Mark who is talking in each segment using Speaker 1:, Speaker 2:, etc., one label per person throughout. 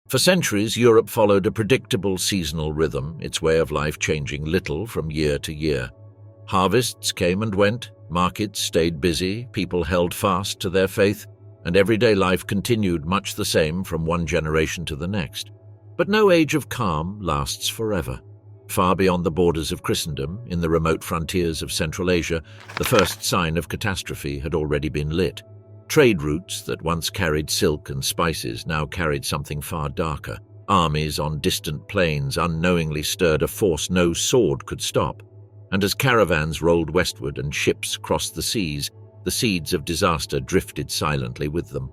Speaker 1: For centuries, Europe followed a predictable seasonal rhythm, its way of life changing little from year to year. Harvests came and went, markets stayed busy, people held fast to their faith, and everyday life continued much the same from one generation to the next. But no age of calm lasts forever. Far beyond the borders of Christendom, in the remote frontiers of Central Asia, the first sign of catastrophe had already been lit. Trade routes that once carried silk and spices now carried something far darker. Armies on distant plains unknowingly stirred a force no sword could stop. And as caravans rolled westward and ships crossed the seas, the seeds of disaster drifted silently with them.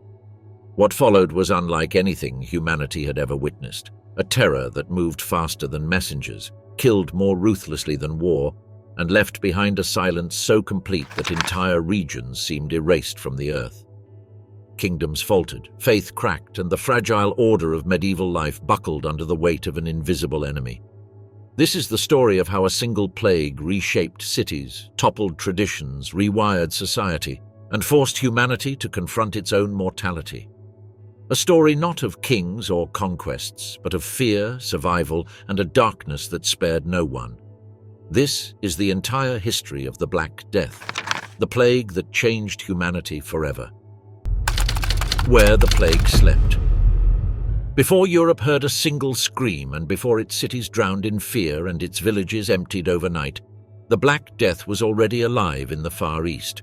Speaker 1: What followed was unlike anything humanity had ever witnessed. A terror that moved faster than messengers, killed more ruthlessly than war, and left behind a silence so complete that entire regions seemed erased from the earth. Kingdoms faltered, faith cracked, and the fragile order of medieval life buckled under the weight of an invisible enemy. This is the story of how a single plague reshaped cities, toppled traditions, rewired society, and forced humanity to confront its own mortality. A story not of kings or conquests, but of fear, survival, and a darkness that spared no one. This is the entire history of the Black Death, the plague that changed humanity forever. Where the plague slept. Before Europe heard a single scream and before its cities drowned in fear and its villages emptied overnight, the Black Death was already alive in the Far East.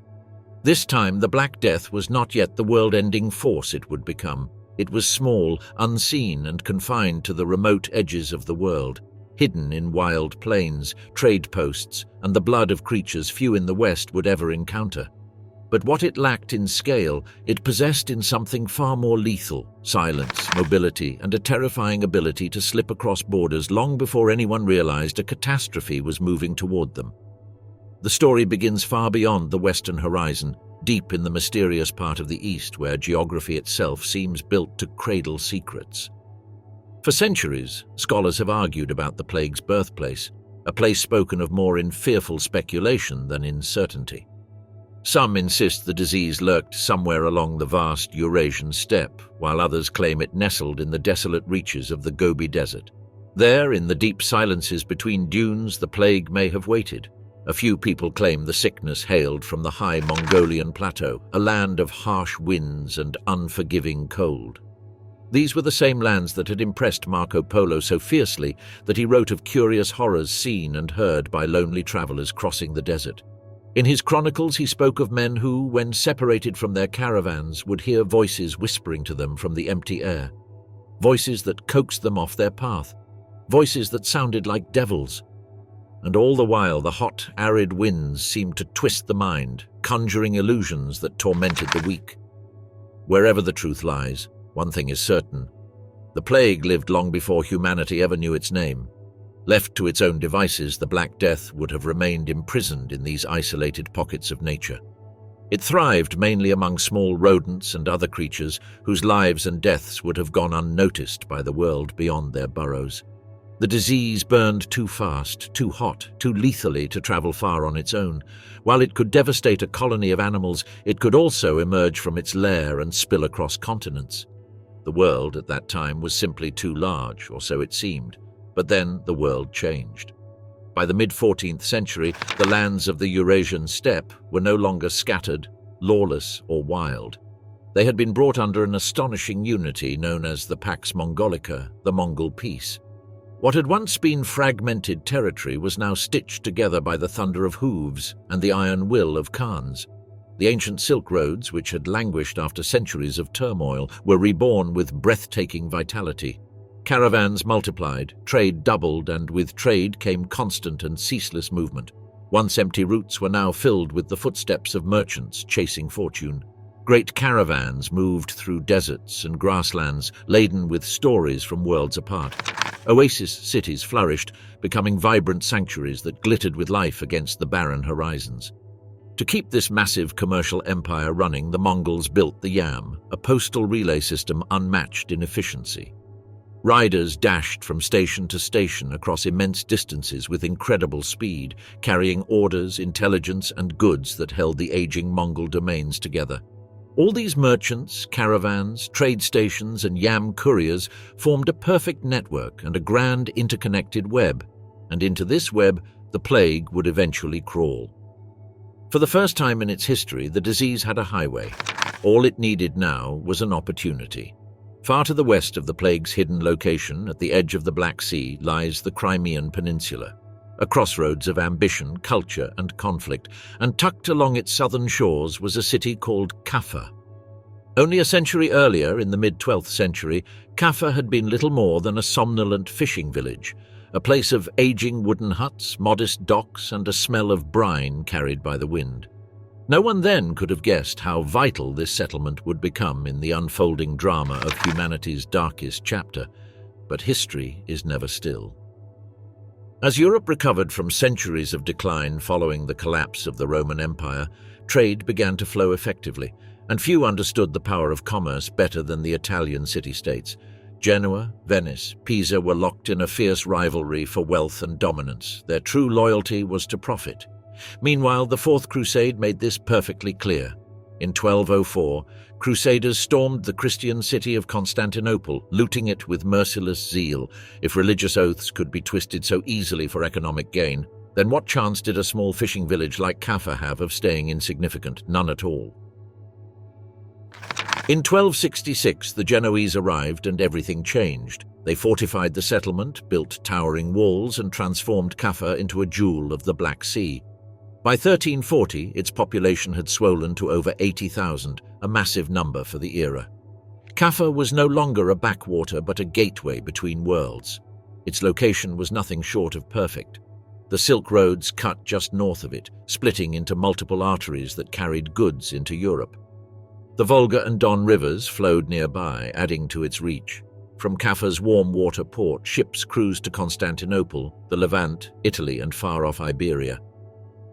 Speaker 1: This time, the Black Death was not yet the world-ending force it would become. It was small, unseen, and confined to the remote edges of the world, hidden in wild plains, trade posts, and the blood of creatures few in the West would ever encounter. But what it lacked in scale, it possessed in something far more lethal: silence, mobility, and a terrifying ability to slip across borders long before anyone realized a catastrophe was moving toward them. The story begins far beyond the western horizon, deep in the mysterious part of the East where geography itself seems built to cradle secrets. For centuries, scholars have argued about the plague's birthplace, a place spoken of more in fearful speculation than in certainty. Some insist the disease lurked somewhere along the vast Eurasian steppe, while others claim it nestled in the desolate reaches of the Gobi Desert. There, in the deep silences between dunes, the plague may have waited. A few people claim the sickness hailed from the high Mongolian plateau, a land of harsh winds and unforgiving cold. These were the same lands that had impressed Marco Polo so fiercely that he wrote of curious horrors seen and heard by lonely travelers crossing the desert. In his chronicles, he spoke of men who, when separated from their caravans, would hear voices whispering to them from the empty air. Voices that coaxed them off their path. Voices that sounded like devils. And all the while, the hot, arid winds seemed to twist the mind, conjuring illusions that tormented the weak. Wherever the truth lies, one thing is certain. The plague lived long before humanity ever knew its name. Left to its own devices, the Black Death would have remained imprisoned in these isolated pockets of nature. It thrived mainly among small rodents and other creatures whose lives and deaths would have gone unnoticed by the world beyond their burrows. The disease burned too fast, too hot, too lethally to travel far on its own. While it could devastate a colony of animals, it could also emerge from its lair and spill across continents. The world at that time was simply too large, or so it seemed. But then the world changed. By the mid-14th century, the lands of the Eurasian steppe were no longer scattered, lawless, or wild. They had been brought under an astonishing unity known as the Pax Mongolica, the Mongol peace. What had once been fragmented territory was now stitched together by the thunder of hooves and the iron will of Khans. The ancient Silk Roads, which had languished after centuries of turmoil, were reborn with breathtaking vitality. Caravans multiplied, trade doubled, and with trade came constant and ceaseless movement. Once empty routes were now filled with the footsteps of merchants chasing fortune. Great caravans moved through deserts and grasslands laden with stories from worlds apart. Oasis cities flourished, becoming vibrant sanctuaries that glittered with life against the barren horizons. To keep this massive commercial empire running, the Mongols built the Yam, a postal relay system unmatched in efficiency. Riders dashed from station to station across immense distances with incredible speed, carrying orders, intelligence, and goods that held the aging Mongol domains together. All these merchants, caravans, trade stations, and yam couriers formed a perfect network and a grand interconnected web, and into this web the plague would eventually crawl. For the first time in its history, the disease had a highway. All it needed now was an opportunity. Far to the west of the plague's hidden location, at the edge of the Black Sea, lies the Crimean Peninsula, a crossroads of ambition, culture, and conflict, and tucked along its southern shores was a city called Kaffa. Only a century earlier, in the mid-12th century, Kaffa had been little more than a somnolent fishing village, a place of aging wooden huts, modest docks, and a smell of brine carried by the wind. No one then could have guessed how vital this settlement would become in the unfolding drama of humanity's darkest chapter, but history is never still. As Europe recovered from centuries of decline following the collapse of the Roman Empire, trade began to flow effectively, and few understood the power of commerce better than the Italian city-states. Genoa, Venice, Pisa were locked in a fierce rivalry for wealth and dominance. Their true loyalty was to profit. Meanwhile, the Fourth Crusade made this perfectly clear. In 1204, Crusaders stormed the Christian city of Constantinople, looting it with merciless zeal. If religious oaths could be twisted so easily for economic gain, then what chance did a small fishing village like Kaffa have of staying insignificant? None at all. In 1266, the Genoese arrived and everything changed. They fortified the settlement, built towering walls, and transformed Kaffa into a jewel of the Black Sea. By 1340, its population had swollen to over 80,000, a massive number for the era. Kaffa was no longer a backwater but a gateway between worlds. Its location was nothing short of perfect. The Silk Roads cut just north of it, splitting into multiple arteries that carried goods into Europe. The Volga and Don rivers flowed nearby, adding to its reach. From Kaffa's warm water port, ships cruised to Constantinople, the Levant, Italy, and far-off Iberia.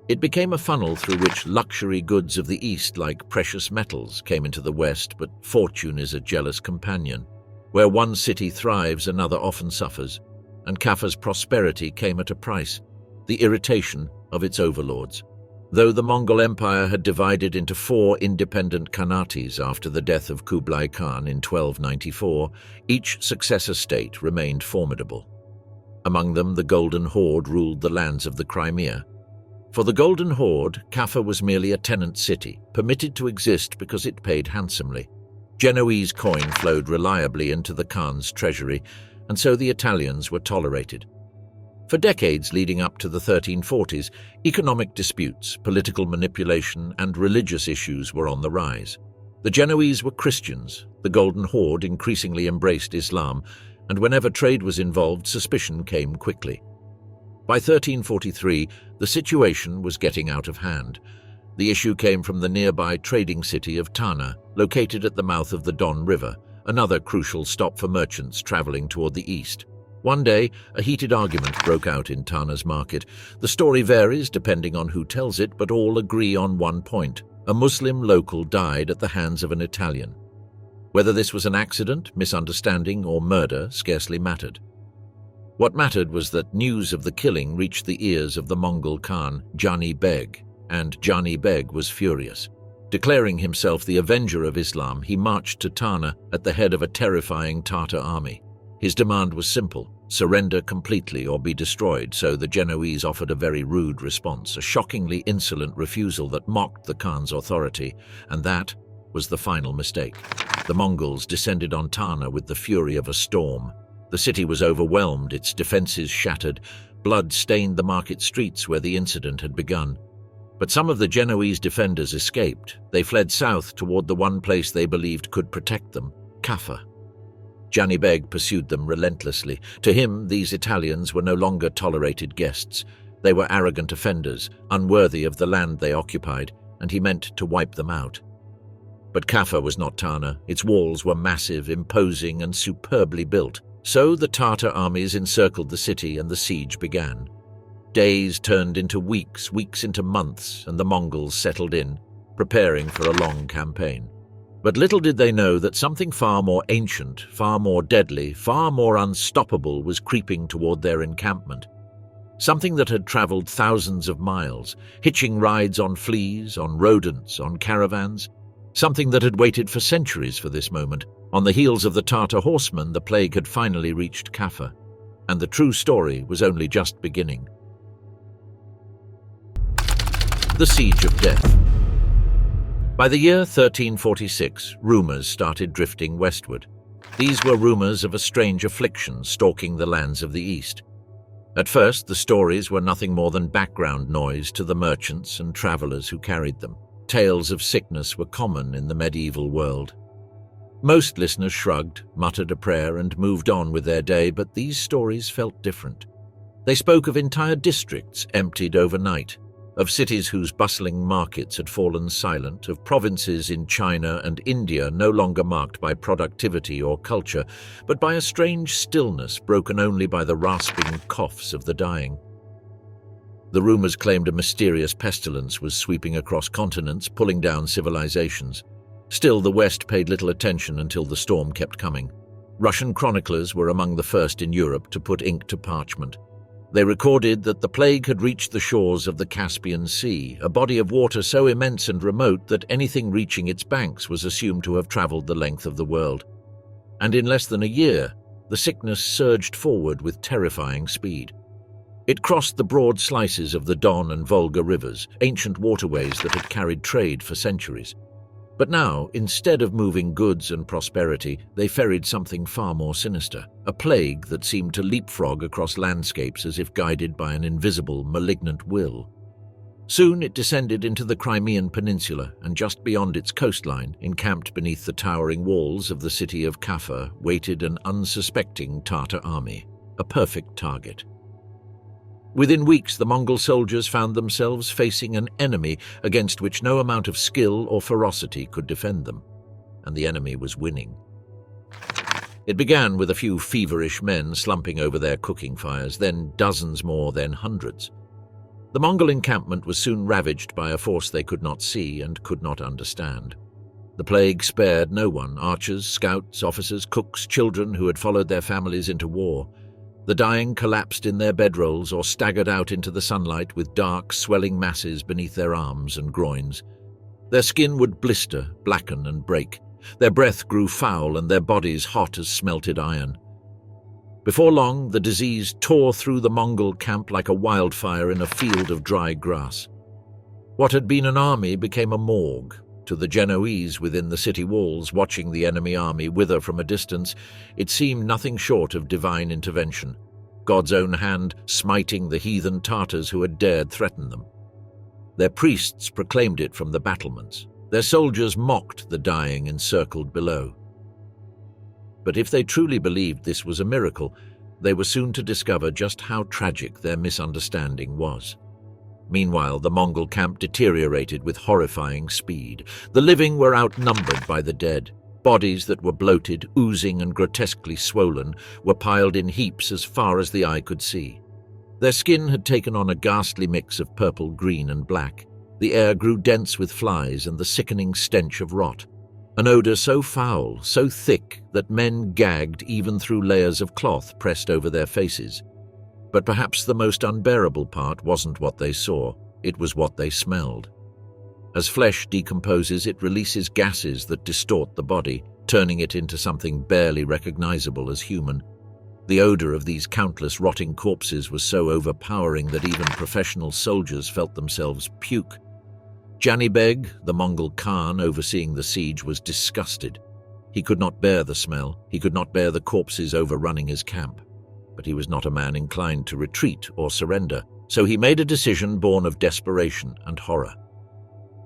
Speaker 1: It became a funnel through which luxury goods of the East, like precious metals, came into the West, but fortune is a jealous companion. Where one city thrives, another often suffers, and Kaffa's prosperity came at a price, the irritation of its overlords. Though the Mongol Empire had divided into 4 independent khanates after the death of Kublai Khan in 1294, each successor state remained formidable. Among them, the Golden Horde ruled the lands of the Crimea. For the Golden Horde, Kaffa was merely a tenant city, permitted to exist because it paid handsomely. Genoese coin flowed reliably into the Khan's treasury, and so the Italians were tolerated. For decades leading up to the 1340s, economic disputes, political manipulation, and religious issues were on the rise. The Genoese were Christians, the Golden Horde increasingly embraced Islam, and whenever trade was involved, suspicion came quickly. By 1343, the situation was getting out of hand. The issue came from the nearby trading city of Tana, located at the mouth of the Don River, another crucial stop for merchants traveling toward the east. One day, a heated argument broke out in Tana's market. The story varies depending on who tells it, but all agree on one point. A Muslim local died at the hands of an Italian. Whether this was an accident, misunderstanding, or murder scarcely mattered. What mattered was that news of the killing reached the ears of the Mongol Khan, Jani Beg, and Jani Beg was furious. Declaring himself the avenger of Islam, he marched to Tana at the head of a terrifying Tartar army. His demand was simple: surrender completely or be destroyed, so the Genoese offered a very rude response, a shockingly insolent refusal that mocked the Khan's authority, and that was the final mistake. The Mongols descended on Tana with the fury of a storm. The city was overwhelmed, its defenses shattered. Blood stained the market streets where the incident had begun. But some of the Genoese defenders escaped. They fled south toward the one place they believed could protect them, Kaffa. Jani Beg pursued them relentlessly. To him, these Italians were no longer tolerated guests. They were arrogant offenders, unworthy of the land they occupied, and he meant to wipe them out. But Kaffa was not Tana. Its walls were massive, imposing, and superbly built. So the Tartar armies encircled the city and the siege began. Days turned into weeks, weeks into months, and the Mongols settled in, preparing for a long campaign. But little did they know that something far more ancient, far more deadly, far more unstoppable was creeping toward their encampment. Something that had traveled thousands of miles, hitching rides on fleas, on rodents, on caravans. something that had waited for centuries for this moment. On the heels of the Tartar horsemen, the plague had finally reached Kaffa, and the true story was only just beginning. The Siege of Death. By the year 1346, rumours started drifting westward. These were rumours of a strange affliction stalking the lands of the East. At first, the stories were nothing more than background noise to the merchants and travellers who carried them. Tales of sickness were common in the medieval world. Most listeners shrugged, muttered a prayer, and moved on with their day, but these stories felt different. They spoke of entire districts emptied overnight, of cities whose bustling markets had fallen silent, of provinces in China and India no longer marked by productivity or culture, but by a strange stillness broken only by the rasping coughs of the dying. The rumours claimed a mysterious pestilence was sweeping across continents, pulling down civilizations. Still, the West paid little attention until the storm kept coming. Russian chroniclers were among the first in Europe to put ink to parchment. They recorded that the plague had reached the shores of the Caspian Sea, a body of water so immense and remote that anything reaching its banks was assumed to have travelled the length of the world. And in less than a year, the sickness surged forward with terrifying speed. It crossed the broad slices of the Don and Volga rivers, ancient waterways that had carried trade for centuries. But now, instead of moving goods and prosperity, they ferried something far more sinister, a plague that seemed to leapfrog across landscapes as if guided by an invisible, malignant will. Soon it descended into the Crimean Peninsula, and just beyond its coastline, encamped beneath the towering walls of the city of Kaffa, waited an unsuspecting Tartar army, a perfect target. Within weeks, the Mongol soldiers found themselves facing an enemy against which no amount of skill or ferocity could defend them, and the enemy was winning. It began with a few feverish men slumping over their cooking fires, then dozens more, then hundreds. The Mongol encampment was soon ravaged by a force they could not see and could not understand. The plague spared no one: archers, scouts, officers, cooks, children who had followed their families into war. The dying collapsed in their bedrolls or staggered out into the sunlight with dark, swelling masses beneath their arms and groins. Their skin would blister, blacken, and break. Their breath grew foul and their bodies hot as smelted iron. Before long, the disease tore through the Mongol camp like a wildfire in a field of dry grass. What had been an army became a morgue. To the Genoese within the city walls, watching the enemy army wither from a distance, it seemed nothing short of divine intervention, God's own hand smiting the heathen Tartars who had dared threaten them. Their priests proclaimed it from the battlements. Their soldiers mocked the dying encircled below. But if they truly believed this was a miracle, they were soon to discover just how tragic their misunderstanding was. Meanwhile, the Mongol camp deteriorated with horrifying speed. The living were outnumbered by the dead. Bodies that were bloated, oozing, and grotesquely swollen were piled in heaps as far as the eye could see. Their skin had taken on a ghastly mix of purple, green, and black. The air grew dense with flies and the sickening stench of rot, an odour so foul, so thick, that men gagged even through layers of cloth pressed over their faces. But perhaps the most unbearable part wasn't what they saw, it was what they smelled. As flesh decomposes, it releases gases that distort the body, turning it into something barely recognizable as human. The odor of these countless rotting corpses was so overpowering that even professional soldiers felt themselves puke. Janibeg, the Mongol Khan overseeing the siege, was disgusted. He could not bear the smell, he could not bear the corpses overrunning his camp. But he was not a man inclined to retreat or surrender, so he made a decision born of desperation and horror.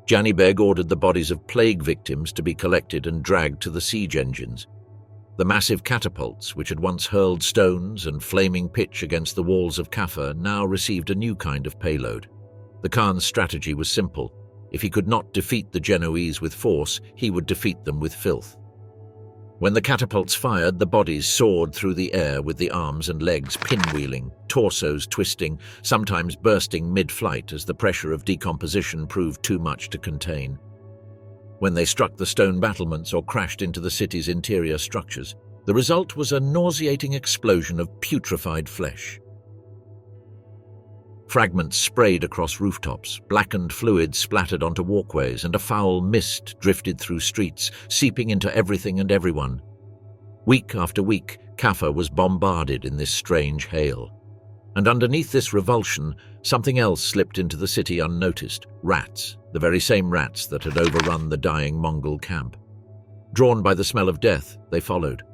Speaker 1: Janibeg ordered the bodies of plague victims to be collected and dragged to the siege engines. The massive catapults, which had once hurled stones and flaming pitch against the walls of Kaffa, now received a new kind of payload. The Khan's strategy was simple. If he could not defeat the Genoese with force, he would defeat them with filth. When the catapults fired, the bodies soared through the air with the arms and legs pinwheeling, torsos twisting, sometimes bursting mid-flight as the pressure of decomposition proved too much to contain. When they struck the stone battlements or crashed into the city's interior structures, the result was a nauseating explosion of putrefied flesh. Fragments sprayed across rooftops, blackened fluid splattered onto walkways, and a foul mist drifted through streets, seeping into everything and everyone. Week after week, Kaffa was bombarded in this strange hail. And underneath this revulsion, something else slipped into the city unnoticed. Rats, the very same rats that had overrun the dying Mongol camp. Drawn by the smell of death, they followed.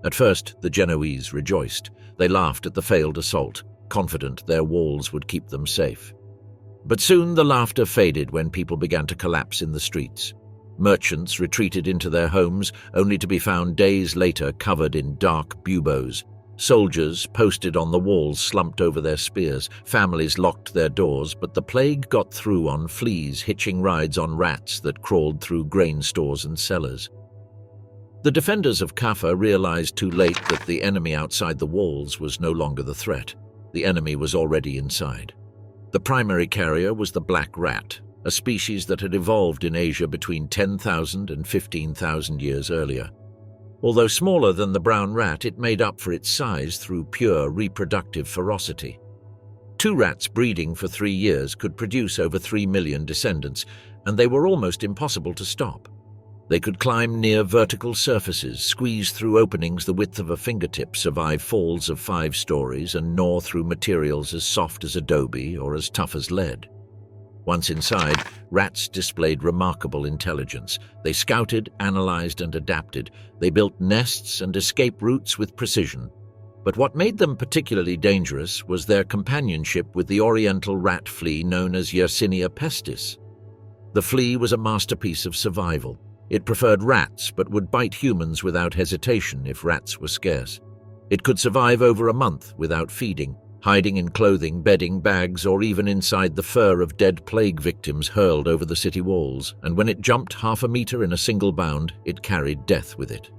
Speaker 1: At first, the Genoese rejoiced. They laughed at the failed assault, confident their walls would keep them safe. But soon the laughter faded when people began to collapse in the streets. Merchants retreated into their homes, only to be found days later covered in dark buboes. Soldiers posted on the walls slumped over their spears. Families locked their doors, but the plague got through on fleas hitching rides on rats that crawled through grain stores and cellars. The defenders of Kaffa realized too late that the enemy outside the walls was no longer the threat. The enemy was already inside. The primary carrier was the black rat, a species that had evolved in Asia between 10,000 and 15,000 years earlier. Although smaller than the brown rat, it made up for its size through pure reproductive ferocity. 2 rats breeding for 3 years could produce over 3 million descendants, and they were almost impossible to stop. They could climb near vertical surfaces, squeeze through openings the width of a fingertip, survive falls of 5 stories, and gnaw through materials as soft as adobe or as tough as lead. Once inside, rats displayed remarkable intelligence. They scouted, analyzed, and adapted. They built nests and escape routes with precision. But what made them particularly dangerous was their companionship with the oriental rat flea known as Yersinia pestis. The flea was a masterpiece of survival. It preferred rats but would bite humans without hesitation if rats were scarce. It could survive over a month without feeding, hiding in clothing, bedding, bags, or even inside the fur of dead plague victims hurled over the city walls, and when it jumped half a meter in a single bound, it carried death with it.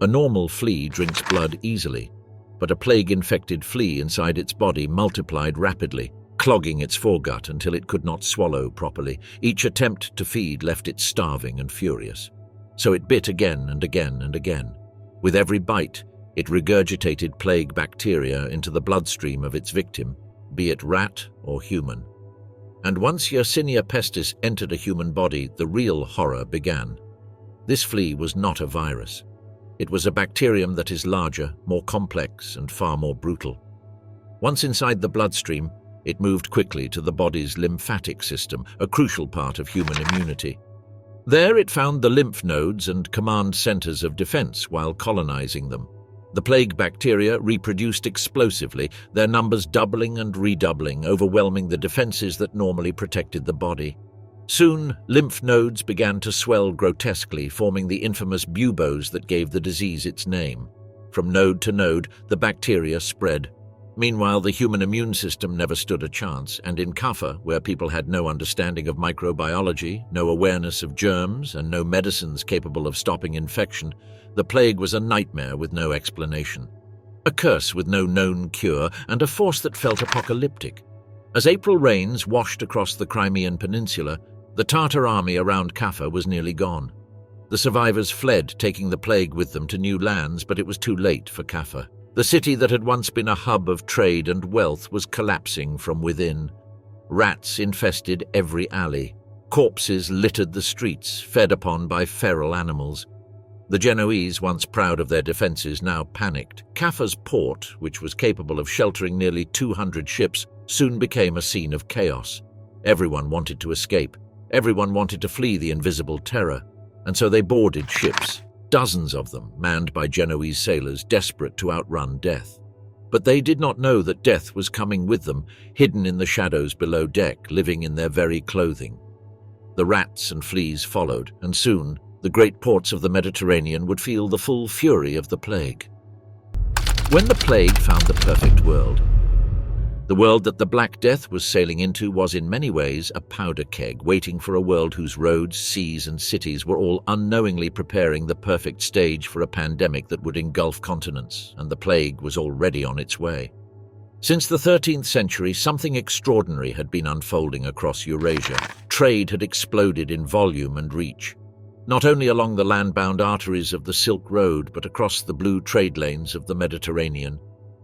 Speaker 1: A normal flea drinks blood easily, but a plague-infected flea inside its body multiplied rapidly, clogging its foregut until it could not swallow properly. Each attempt to feed left it starving and furious. So it bit again and again and again. With every bite, it regurgitated plague bacteria into the bloodstream of its victim, be it rat or human. And once Yersinia pestis entered a human body, the real horror began. This flea was not a virus. It was a bacterium that is larger, more complex, and far more brutal. Once inside the bloodstream, it moved quickly to the body's lymphatic system, a crucial part of human immunity. There it found the lymph nodes and command centers of defense while colonizing them. The plague bacteria reproduced explosively, their numbers doubling and redoubling, overwhelming the defenses that normally protected the body. Soon, lymph nodes began to swell grotesquely, forming the infamous buboes that gave the disease its name. From node to node, the bacteria spread. Meanwhile, the human immune system never stood a chance, and in Kaffa, where people had no understanding of microbiology, no awareness of germs, and no medicines capable of stopping infection, the plague was a nightmare with no explanation. A curse with no known cure, and a force that felt apocalyptic. As April rains washed across the Crimean Peninsula, the Tartar army around Kaffa was nearly gone. The survivors fled, taking the plague with them to new lands, but it was too late for Kaffa. The city that had once been a hub of trade and wealth was collapsing from within. Rats infested every alley. Corpses littered the streets, fed upon by feral animals. The Genoese, once proud of their defenses, now panicked. Kaffa's port, which was capable of sheltering nearly 200 ships, soon became a scene of chaos. Everyone wanted to escape. Everyone wanted to flee the invisible terror. And so they boarded ships, dozens of them manned by Genoese sailors desperate to outrun death. But they did not know that death was coming with them, hidden in the shadows below deck, living in their very clothing. The rats and fleas followed, and soon the great ports of the Mediterranean would feel the full fury of the plague. When the plague found the perfect world, the world that the Black Death was sailing into was in many ways a powder keg, waiting for a world whose roads, seas, and cities were all unknowingly preparing the perfect stage for a pandemic that would engulf continents, and the plague was already on its way. Since the 13th century, something extraordinary had been unfolding across Eurasia. Trade had exploded in volume and reach. Not only along the land-bound arteries of the Silk Road, but across the blue trade lanes of the Mediterranean.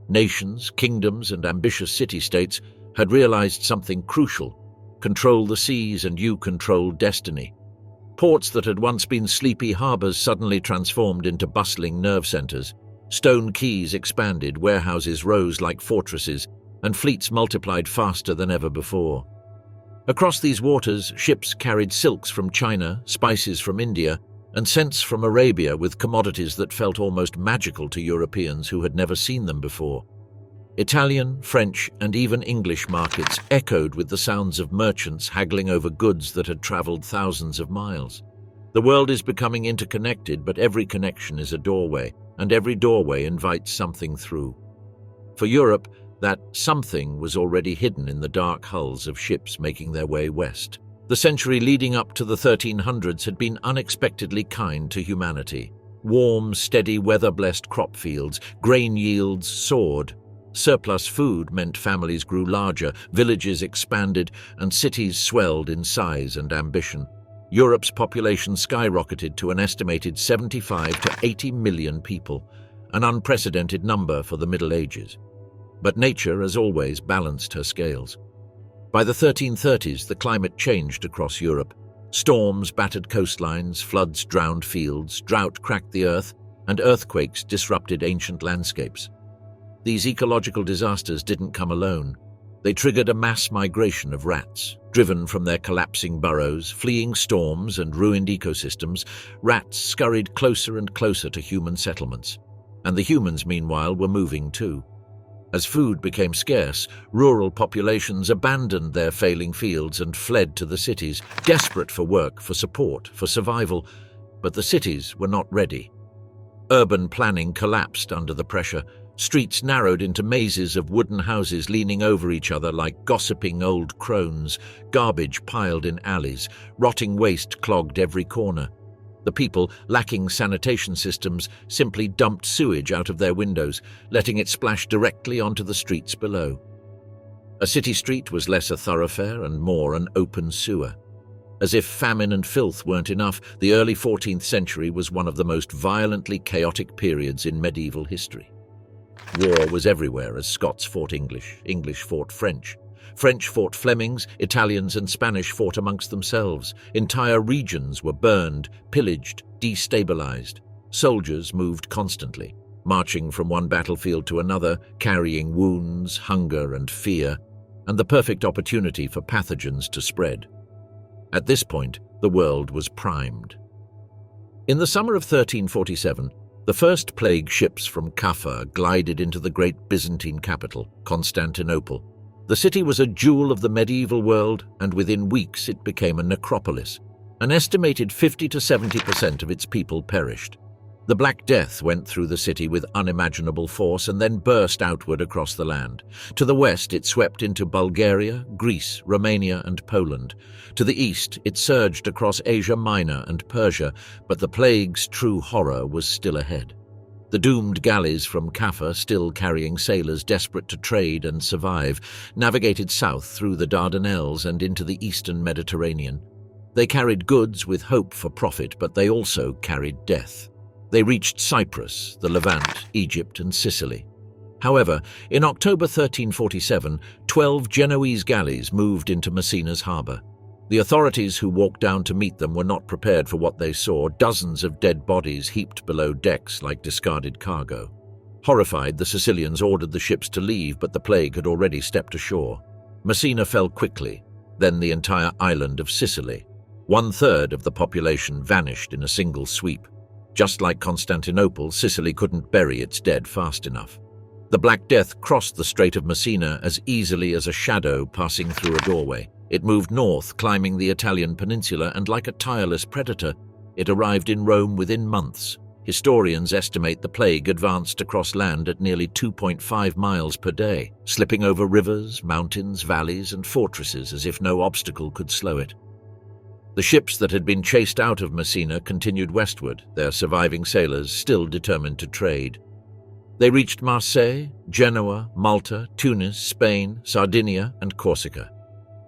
Speaker 1: Nations, kingdoms, and ambitious city-states had realized something crucial: control the seas and you control destiny. Ports that had once been sleepy harbors suddenly transformed into bustling nerve centers. Stone quays expanded, warehouses rose like fortresses, and fleets multiplied faster than ever before. Across these waters, ships carried silks from China, spices from India, and scents from Arabia, with commodities that felt almost magical to Europeans who had never seen them before. Italian, French, and even English markets echoed with the sounds of merchants haggling over goods that had traveled thousands of miles. The world is becoming interconnected, but every connection is a doorway, and every doorway invites something through. For Europe, that something was already hidden in the dark hulls of ships making their way west. The century leading up to the 1300s had been unexpectedly kind to humanity. Warm, steady, weather-blessed crop fields, grain yields soared. Surplus food meant families grew larger, villages expanded, and cities swelled in size and ambition. Europe's population skyrocketed to an estimated 75 to 80 million people, an unprecedented number for the Middle Ages. But nature, as always, balanced her scales. By the 1330s, the climate changed across Europe. Storms battered coastlines, floods drowned fields, drought cracked the earth, and earthquakes disrupted ancient landscapes. These ecological disasters didn't come alone. They triggered a mass migration of rats. Driven from their collapsing burrows, fleeing storms and ruined ecosystems, rats scurried closer and closer to human settlements. And the humans, meanwhile, were moving too. As food became scarce, rural populations abandoned their failing fields and fled to the cities, desperate for work, for support, for survival. But the cities were not ready. Urban planning collapsed under the pressure. Streets narrowed into mazes of wooden houses leaning over each other like gossiping old crones. Garbage piled in alleys. Rotting waste clogged every corner. The people, lacking sanitation systems, simply dumped sewage out of their windows, letting it splash directly onto the streets below. A city street was less a thoroughfare and more an open sewer. As if famine and filth weren't enough, the early 14th century was one of the most violently chaotic periods in medieval history. War was everywhere as Scots fought English, English fought French. French fought Flemings, Italians and Spanish fought amongst themselves. Entire regions were burned, pillaged, destabilized. Soldiers moved constantly, marching from one battlefield to another, carrying wounds, hunger and fear, and the perfect opportunity for pathogens to spread. At this point, the world was primed. In the summer of 1347, the first plague ships from Kaffa glided into the great Byzantine capital, Constantinople. The city was a jewel of the medieval world, and within weeks it became a necropolis. An estimated 50 to 70% of its people perished. The Black Death went through the city with unimaginable force and then burst outward across the land. To the west, it swept into Bulgaria, Greece, Romania, and Poland. To the east, it surged across Asia Minor and Persia, but the plague's true horror was still ahead. The doomed galleys from Kaffa, still carrying sailors desperate to trade and survive, navigated south through the Dardanelles and into the eastern Mediterranean. They carried goods with hope for profit, but they also carried death. They reached Cyprus, the Levant, Egypt, and Sicily. However, in October 1347, 12 Genoese galleys moved into Messina's harbour. The authorities who walked down to meet them were not prepared for what they saw: dozens of dead bodies heaped below decks like discarded cargo. Horrified, the Sicilians ordered the ships to leave, but the plague had already stepped ashore. Messina fell quickly, then the entire island of Sicily. 1/3 of the population vanished in a single sweep. Just like Constantinople, Sicily couldn't bury its dead fast enough. The Black Death crossed the Strait of Messina as easily as a shadow passing through a doorway. It moved north, climbing the Italian peninsula, and like a tireless predator, it arrived in Rome within months. Historians estimate the plague advanced across land at nearly 2.5 miles per day, slipping over rivers, mountains, valleys, and fortresses as if no obstacle could slow it. The ships that had been chased out of Messina continued westward, their surviving sailors still determined to trade. They reached Marseille, Genoa, Malta, Tunis, Spain, Sardinia, and Corsica.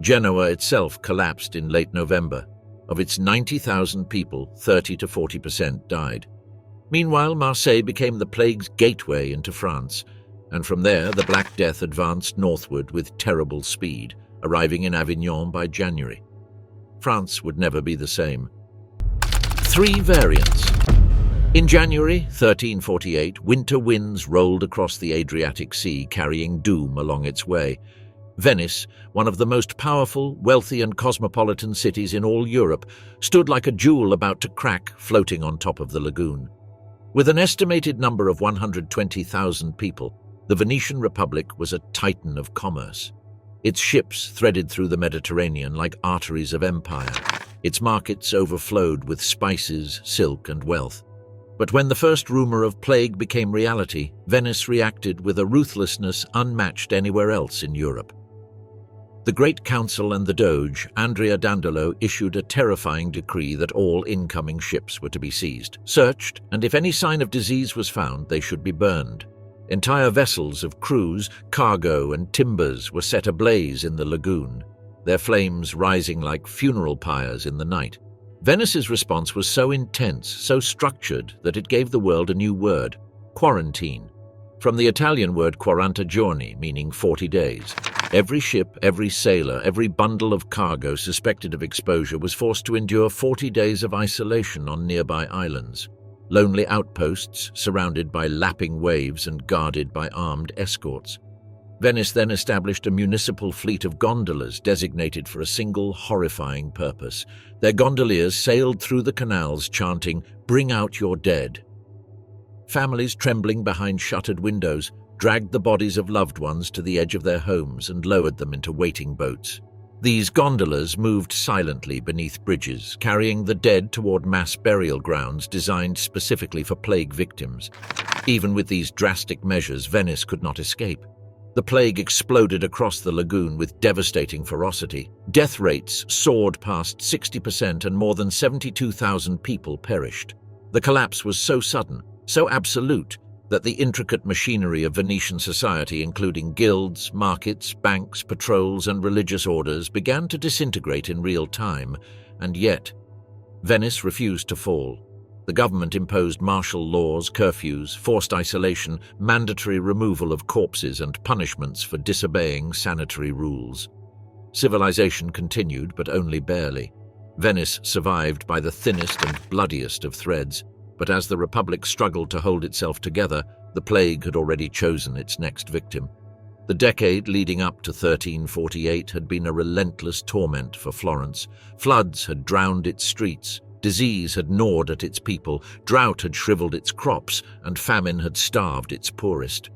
Speaker 1: Genoa itself collapsed in late November. Of its 90,000 people, 30 to 40% died. Meanwhile, Marseille became the plague's gateway into France. and from there the Black Death advanced northward with terrible speed, arriving in Avignon by January. France would never be the same. 3 variants. In January 1348, winter winds rolled across the Adriatic Sea, carrying doom along its way. Venice, one of the most powerful, wealthy and cosmopolitan cities in all Europe, stood like a jewel about to crack, floating on top of the lagoon. With an estimated number of 120,000 people, the Venetian Republic was a titan of commerce. Its ships threaded through the Mediterranean like arteries of empire. Its markets overflowed with spices, silk, and wealth. But when the first rumor of plague became reality, Venice reacted with a ruthlessness unmatched anywhere else in Europe. The Great Council and the Doge, Andrea Dandolo, issued a terrifying decree that all incoming ships were to be seized, searched, and if any sign of disease was found, they should be burned. Entire vessels of crews, cargo, and timbers were set ablaze in the lagoon, their flames rising like funeral pyres in the night. Venice's response was so intense, so structured, that it gave the world a new word: quarantine. From the Italian word 40 giorni, meaning 40 days. Every ship, every sailor, every bundle of cargo suspected of exposure was forced to endure 40 days of isolation on nearby islands. Lonely outposts surrounded by lapping waves and guarded by armed escorts. Venice then established a municipal fleet of gondolas designated for a single horrifying purpose. Their gondoliers sailed through the canals chanting, "Bring out your dead." Families trembling behind shuttered windows dragged the bodies of loved ones to the edge of their homes and lowered them into waiting boats. These gondolas moved silently beneath bridges, carrying the dead toward mass burial grounds designed specifically for plague victims. Even with these drastic measures, Venice could not escape. The plague exploded across the lagoon with devastating ferocity. Death rates soared past 60% and more than 72,000 people perished. The collapse was so sudden, so absolute, that the intricate machinery of Venetian society, including guilds, markets, banks, patrols, and religious orders, began to disintegrate in real time. And yet, Venice refused to fall. The government imposed martial laws, curfews, forced isolation, mandatory removal of corpses, and punishments for disobeying sanitary rules. Civilization continued, but only barely. Venice survived by the thinnest and bloodiest of threads. But as the Republic struggled to hold itself together, the plague had already chosen its next victim. The decade leading up to 1348 had been a relentless torment for Florence. Floods had drowned its streets, disease had gnawed at its people, drought had shriveled its crops, and famine had starved its poorest.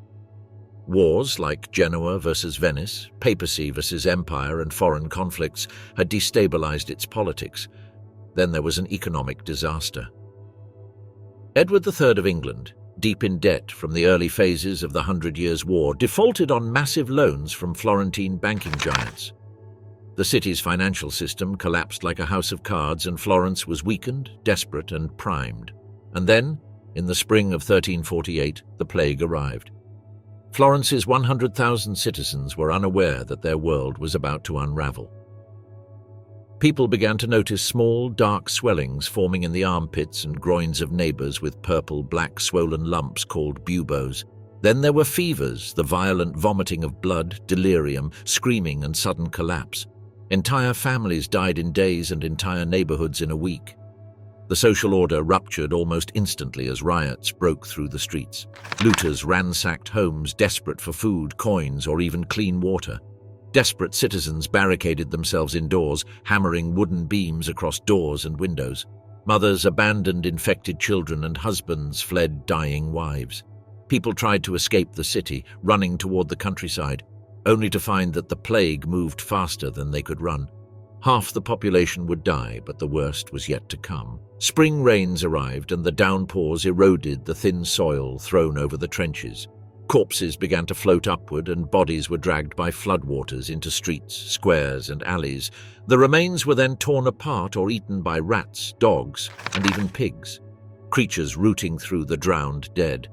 Speaker 1: Wars like Genoa versus Venice, papacy versus empire, and foreign conflicts had destabilized its politics. Then there was an economic disaster. Edward III of England, deep in debt from the early phases of the Hundred Years' War, defaulted on massive loans from Florentine banking giants. The city's financial system collapsed like a house of cards, and Florence was weakened, desperate, and primed. And then, in the spring of 1348, the plague arrived. Florence's 100,000 citizens were unaware that their world was about to unravel. People began to notice small, dark swellings forming in the armpits and groins of neighbors with purple, black, swollen lumps called buboes. Then there were fevers, the violent vomiting of blood, delirium, screaming, and sudden collapse. Entire families died in days and entire neighborhoods in a week. The social order ruptured almost instantly as riots broke through the streets. Looters ransacked homes, desperate for food, coins, or even clean water. Desperate citizens barricaded themselves indoors, hammering wooden beams across doors and windows. Mothers abandoned infected children, and husbands fled dying wives. People tried to escape the city, running toward the countryside, only to find that the plague moved faster than they could run. Half the population would die, but the worst was yet to come. Spring rains arrived, and the downpours eroded the thin soil thrown over the trenches. Corpses began to float upward, and bodies were dragged by floodwaters into streets, squares, and alleys. The remains were then torn apart or eaten by rats, dogs, and even pigs. Creatures rooting through the drowned dead.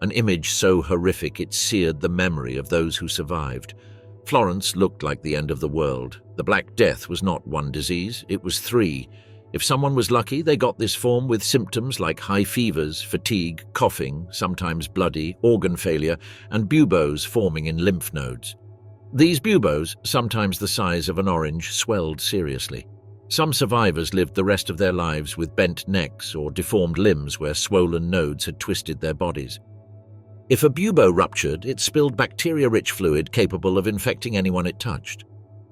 Speaker 1: An image so horrific it seared the memory of those who survived. Florence looked like the end of the world. The Black Death was not one disease, it was 3. If someone was lucky, they got this form with symptoms like high fevers, fatigue, coughing, sometimes bloody, organ failure, and buboes forming in lymph nodes. These buboes, sometimes the size of an orange, swelled seriously. Some survivors lived the rest of their lives with bent necks or deformed limbs where swollen nodes had twisted their bodies. If a bubo ruptured, it spilled bacteria-rich fluid capable of infecting anyone it touched.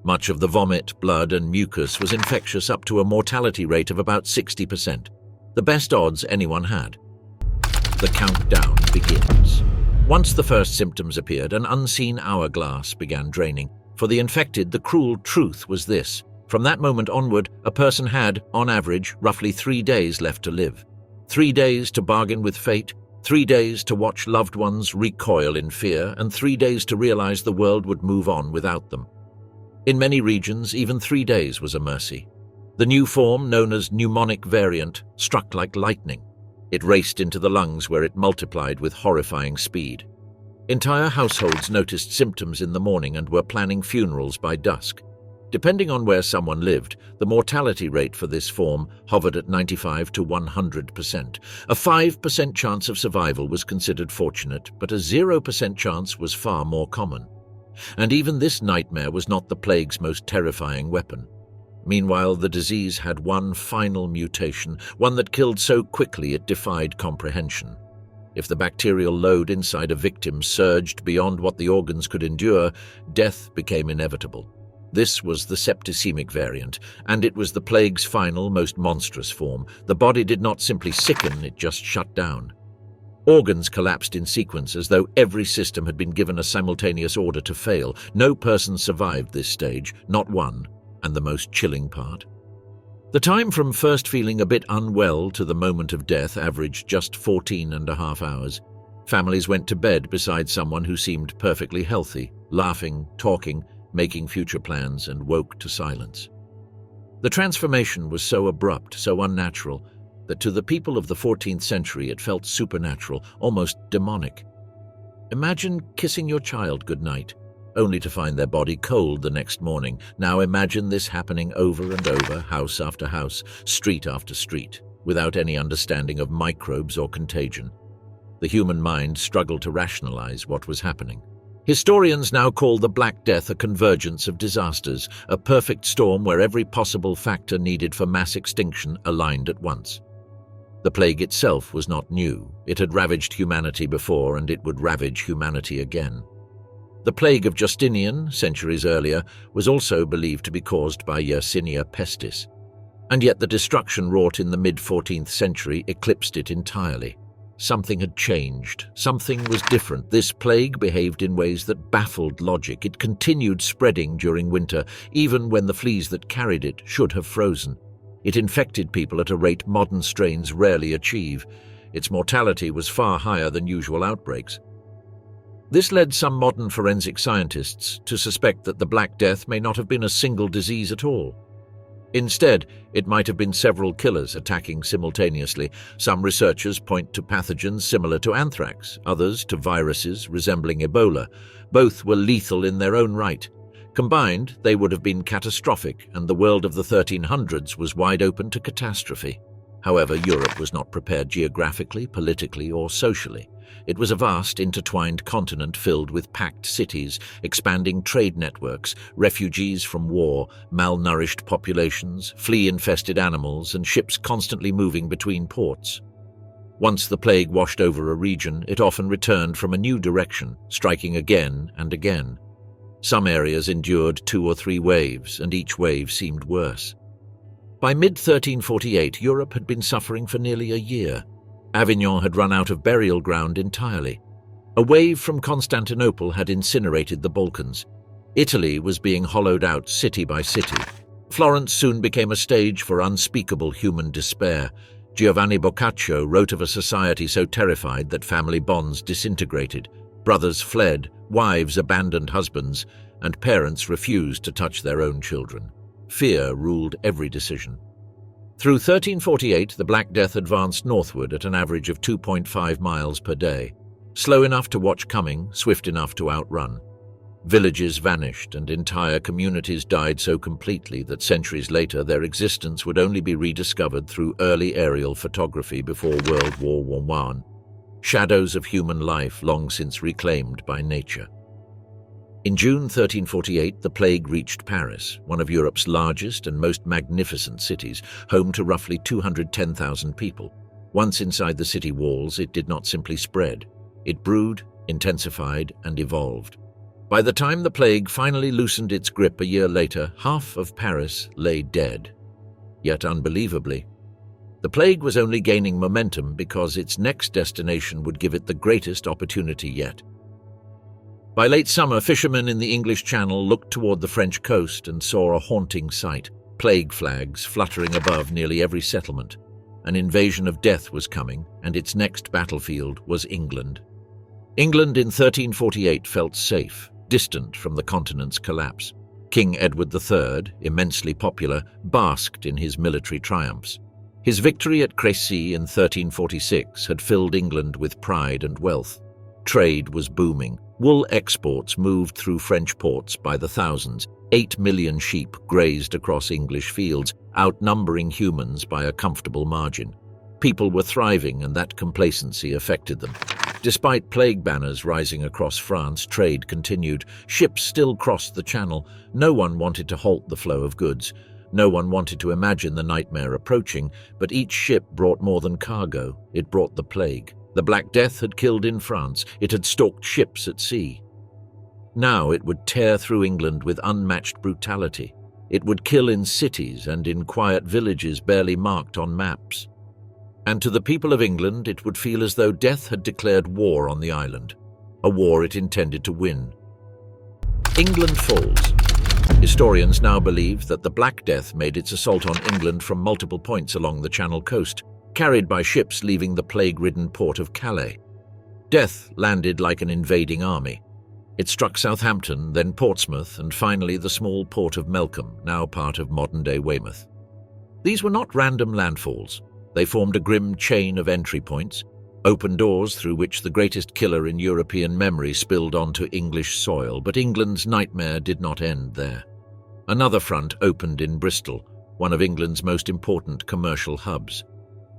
Speaker 1: Much of the vomit, blood, and mucus was infectious up to a mortality rate of about 60%, the best odds anyone had. The countdown begins. Once the first symptoms appeared, an unseen hourglass began draining. For the infected, the cruel truth was this. From that moment onward, a person had, on average, roughly 3 days left to live. 3 days to bargain with fate, 3 days to watch loved ones recoil in fear, and 3 days to realize the world would move on without them. In many regions, even 3 days was a mercy. The new form, known as pneumonic variant, struck like lightning. It raced into the lungs where it multiplied with horrifying speed. Entire households noticed symptoms in the morning and were planning funerals by dusk. Depending on where someone lived, the mortality rate for this form hovered at 95 to 100%. A 5% chance of survival was considered fortunate, but a 0% chance was far more common. And even this nightmare was not the plague's most terrifying weapon. Meanwhile, the disease had one final mutation, one that killed so quickly it defied comprehension. If the bacterial load inside a victim surged beyond what the organs could endure, death became inevitable. This was the septicemic variant, and it was the plague's final, most monstrous form. The body did not simply sicken, it just shut down. Organs collapsed in sequence as though every system had been given a simultaneous order to fail. No person survived this stage, not one, and the most chilling part. The time from first feeling a bit unwell to the moment of death averaged just 14.5 hours. Families went to bed beside someone who seemed perfectly healthy, laughing, talking, making future plans, and woke to silence. The transformation was so abrupt, so unnatural, that to the people of the 14th century it felt supernatural, almost demonic. Imagine kissing your child goodnight, only to find their body cold the next morning. Now imagine this happening over and over, house after house, street after street, without any understanding of microbes or contagion. The human mind struggled to rationalize what was happening. Historians now call the Black Death a convergence of disasters, a perfect storm where every possible factor needed for mass extinction aligned at once. The plague itself was not new. It had ravaged humanity before, and it would ravage humanity again. The plague of Justinian, centuries earlier, was also believed to be caused by Yersinia pestis. And yet the destruction wrought in the mid-14th century eclipsed it entirely. Something had changed. Something was different. This plague behaved in ways that baffled logic. It continued spreading during winter, even when the fleas that carried it should have frozen. It infected people at a rate modern strains rarely achieve. Its mortality was far higher than usual outbreaks. This led some modern forensic scientists to suspect that the Black Death may not have been a single disease at all. Instead, it might have been several killers attacking simultaneously. Some researchers point to pathogens similar to anthrax, others to viruses resembling Ebola. Both were lethal in their own right. Combined, they would have been catastrophic, and the world of the 1300s was wide open to catastrophe. However, Europe was not prepared geographically, politically, or socially. It was a vast, intertwined continent filled with packed cities, expanding trade networks, refugees from war, malnourished populations, flea-infested animals, and ships constantly moving between ports. Once the plague washed over a region, it often returned from a new direction, striking again and again. Some areas endured 2 or 3 waves, and each wave seemed worse. By mid-1348, Europe had been suffering for nearly a year. Avignon had run out of burial ground entirely. A wave from Constantinople had incinerated the Balkans. Italy was being hollowed out city by city. Florence soon became a stage for unspeakable human despair. Giovanni Boccaccio wrote of a society so terrified that family bonds disintegrated. Brothers fled, wives abandoned husbands, and parents refused to touch their own children. Fear ruled every decision. Through 1348, the Black Death advanced northward at an average of 2.5 miles per day, slow enough to watch coming, swift enough to outrun. Villages vanished and entire communities died so completely that centuries later their existence would only be rediscovered through early aerial photography before World War I. Shadows of human life long since reclaimed by nature. In June 1348, the plague reached Paris, one of Europe's largest and most magnificent cities, home to roughly 210,000 people. Once inside the city walls, it did not simply spread. It brewed, intensified, and evolved. By the time the plague finally loosened its grip a year later, half of Paris lay dead. Yet unbelievably, the plague was only gaining momentum because its next destination would give it the greatest opportunity yet. By late summer, fishermen in the English Channel looked toward the French coast and saw a haunting sight: plague flags fluttering above nearly every settlement. An invasion of death was coming, and its next battlefield was England. England in 1348 felt safe, distant from the continent's collapse. King Edward III, immensely popular, basked in his military triumphs. His victory at Crécy in 1346 had filled England with pride and wealth. Trade was booming. Wool exports moved through French ports by the thousands. 8 million sheep grazed across English fields, outnumbering humans by a comfortable margin. People were thriving, and that complacency affected them. Despite plague banners rising across France, trade continued. Ships still crossed the Channel. No one wanted to halt the flow of goods. No one wanted to imagine the nightmare approaching, but each ship brought more than cargo. It brought the plague. The Black Death had killed in France. It had stalked ships at sea. Now it would tear through England with unmatched brutality. It would kill in cities and in quiet villages barely marked on maps. And to the people of England, it would feel as though death had declared war on the island, a war it intended to win. England falls. Historians now believe that the Black Death made its assault on England from multiple points along the Channel coast, carried by ships leaving the plague-ridden port of Calais. Death landed like an invading army. It struck Southampton, then Portsmouth, and finally the small port of Melcombe, now part of modern-day Weymouth. These were not random landfalls. They formed a grim chain of entry points, open doors through which the greatest killer in European memory spilled onto English soil. But England's nightmare did not end there. Another front opened in Bristol, one of England's most important commercial hubs.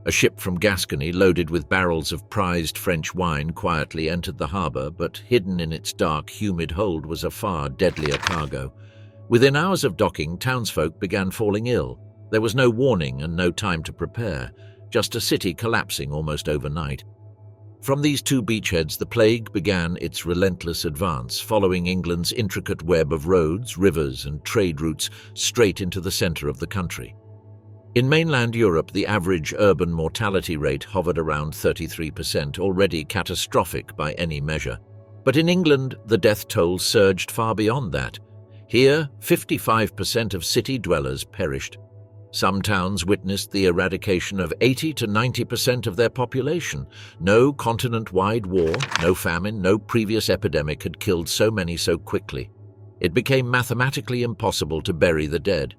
Speaker 1: A ship from Gascony, loaded with barrels of prized French wine, quietly entered the harbour, but hidden in its dark, humid hold was a far deadlier cargo. Within hours of docking, townsfolk began falling ill. There was no warning and no time to prepare, just a city collapsing almost overnight. From these two beachheads, the plague began its relentless advance, following England's intricate web of roads, rivers, and trade routes straight into the centre of the country. In mainland Europe, the average urban mortality rate hovered around 33%, already catastrophic by any measure. But in England, the death toll surged far beyond that. Here, 55% of city dwellers perished. Some towns witnessed the eradication of 80 to 90% of their population. No continent-wide war, no famine, no previous epidemic had killed so many so quickly. It became mathematically impossible to bury the dead.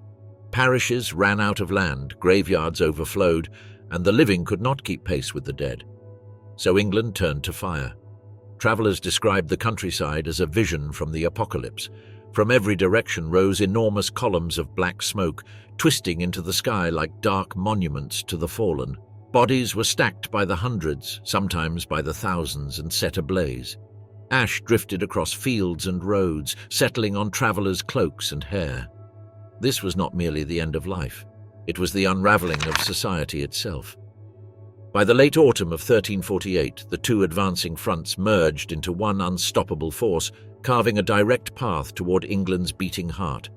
Speaker 1: Parishes ran out of land, graveyards overflowed, and the living could not keep pace with the dead. So England turned to fire. Travellers described the countryside as a vision from the apocalypse. From every direction rose enormous columns of black smoke, twisting into the sky like dark monuments to the fallen. Bodies were stacked by the hundreds, sometimes by the thousands, and set ablaze. Ash drifted across fields and roads, settling on travellers' cloaks and hair. This was not merely the end of life. It was the unravelling of society itself. By the late autumn of 1348, the two advancing fronts merged into one unstoppable force, carving a direct path toward England's beating heart.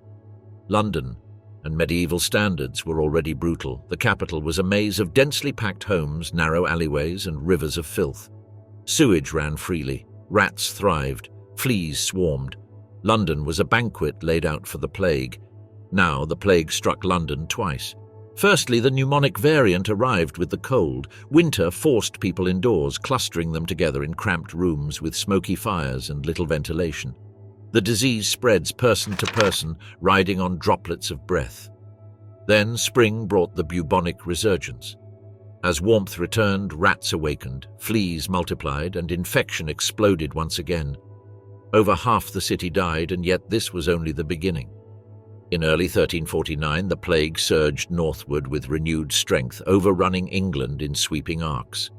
Speaker 1: London, and medieval standards, were already brutal. The capital was a maze of densely packed homes, narrow alleyways, and rivers of filth. Sewage ran freely, rats thrived, fleas swarmed. London was a banquet laid out for the plague. Now the plague struck London twice. Firstly, the pneumonic variant arrived with the cold. Winter forced people indoors, clustering them together in cramped rooms with smoky fires and little ventilation. The disease spreads person to person, riding on droplets of breath. Then spring brought the bubonic resurgence. As warmth returned, rats awakened, fleas multiplied, and infection exploded once again. Over half the city died, and yet this was only the beginning. In early 1349, the plague surged northward with renewed strength, overrunning England in sweeping arcs.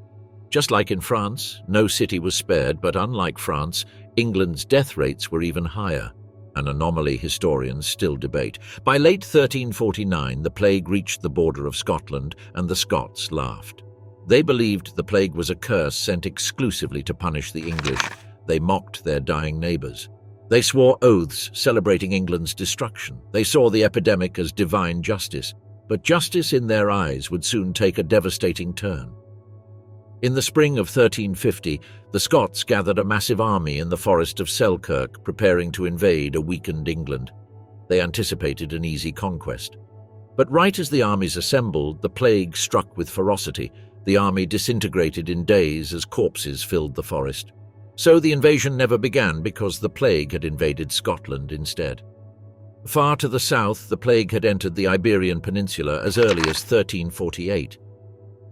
Speaker 1: Just like in France, no city was spared, but unlike France, England's death rates were even higher, an anomaly historians still debate. By late 1349, the plague reached the border of Scotland, and the Scots laughed. They believed the plague was a curse sent exclusively to punish the English. They mocked their dying neighbours. They swore oaths celebrating England's destruction. They saw the epidemic as divine justice, but justice in their eyes would soon take a devastating turn. In the spring of 1350, the Scots gathered a massive army in the forest of Selkirk, preparing to invade a weakened England. They anticipated an easy conquest. But right as the armies assembled, the plague struck with ferocity. The army disintegrated in days as corpses filled the forest. So the invasion never began because the plague had invaded Scotland instead. Far to the south, the plague had entered the Iberian Peninsula as early as 1348.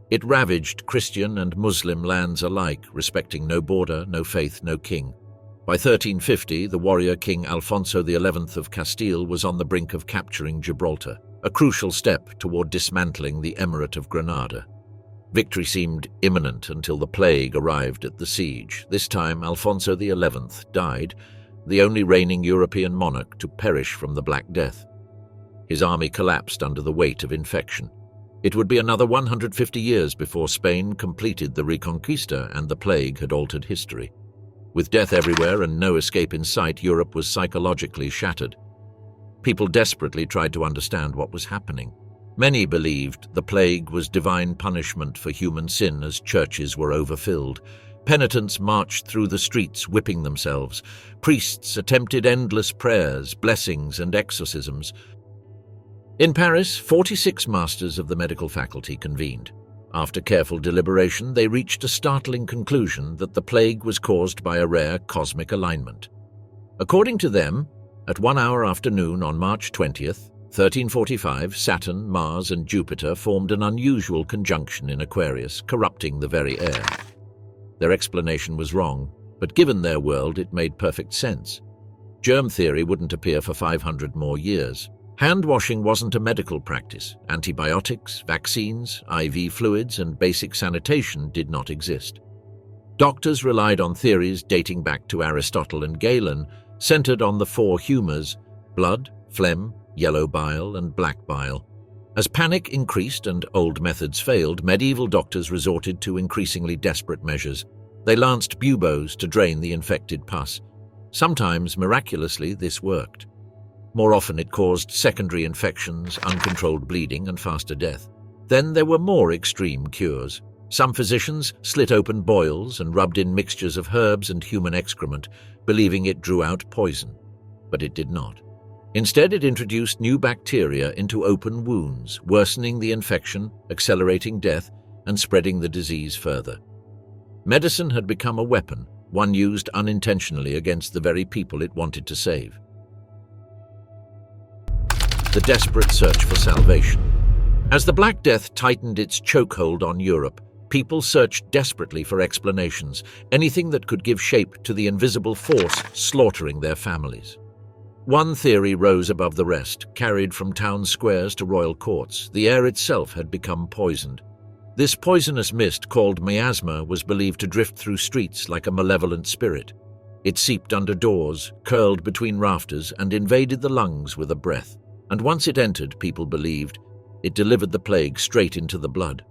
Speaker 1: It ravaged Christian and Muslim lands alike, respecting no border, no faith, no king. By 1350, the warrior King Alfonso XI of Castile was on the brink of capturing Gibraltar, a crucial step toward dismantling the Emirate of Granada. Victory seemed imminent until the plague arrived at the siege. This time, Alfonso XI died, the only reigning European monarch to perish from the Black Death. His army collapsed under the weight of infection. It would be another 150 years before Spain completed the Reconquista, and the plague had altered history. With death everywhere and no escape in sight, Europe was psychologically shattered. People desperately tried to understand what was happening. Many believed the plague was divine punishment for human sin as churches were overfilled. Penitents marched through the streets whipping themselves. Priests attempted endless prayers, blessings, and exorcisms. In Paris, 46 masters of the medical faculty convened. After careful deliberation, they reached a startling conclusion that the plague was caused by a rare cosmic alignment. According to them, at 1 hour after noon on March 20th, 1345, Saturn, Mars, and Jupiter formed an unusual conjunction in Aquarius, corrupting the very air. Their explanation was wrong, but given their world, it made perfect sense. Germ theory wouldn't appear for 500 more years. Hand-washing wasn't a medical practice. Antibiotics, vaccines, IV fluids, and basic sanitation did not exist. Doctors relied on theories dating back to Aristotle and Galen, centered on the four humors: blood, phlegm, yellow bile, and black bile. As panic increased and old methods failed, medieval doctors resorted to increasingly desperate measures. They lanced buboes to drain the infected pus. Sometimes, miraculously, this worked. More often it caused secondary infections, uncontrolled bleeding, and faster death. Then there were more extreme cures. Some physicians slit open boils and rubbed in mixtures of herbs and human excrement, believing it drew out poison. But it did not. Instead, it introduced new bacteria into open wounds, worsening the infection, accelerating death, and spreading the disease further. Medicine had become a weapon, one used unintentionally against the very people it wanted to save. The desperate search for salvation. As the Black Death tightened its chokehold on Europe, people searched desperately for explanations, anything that could give shape to the invisible force slaughtering their families. One theory rose above the rest, carried from town squares to royal courts. The air itself had become poisoned. This poisonous mist, called miasma, was believed to drift through streets like a malevolent spirit. It seeped under doors, curled between rafters, and invaded the lungs with a breath. And once it entered, people believed, it delivered the plague straight into the blood.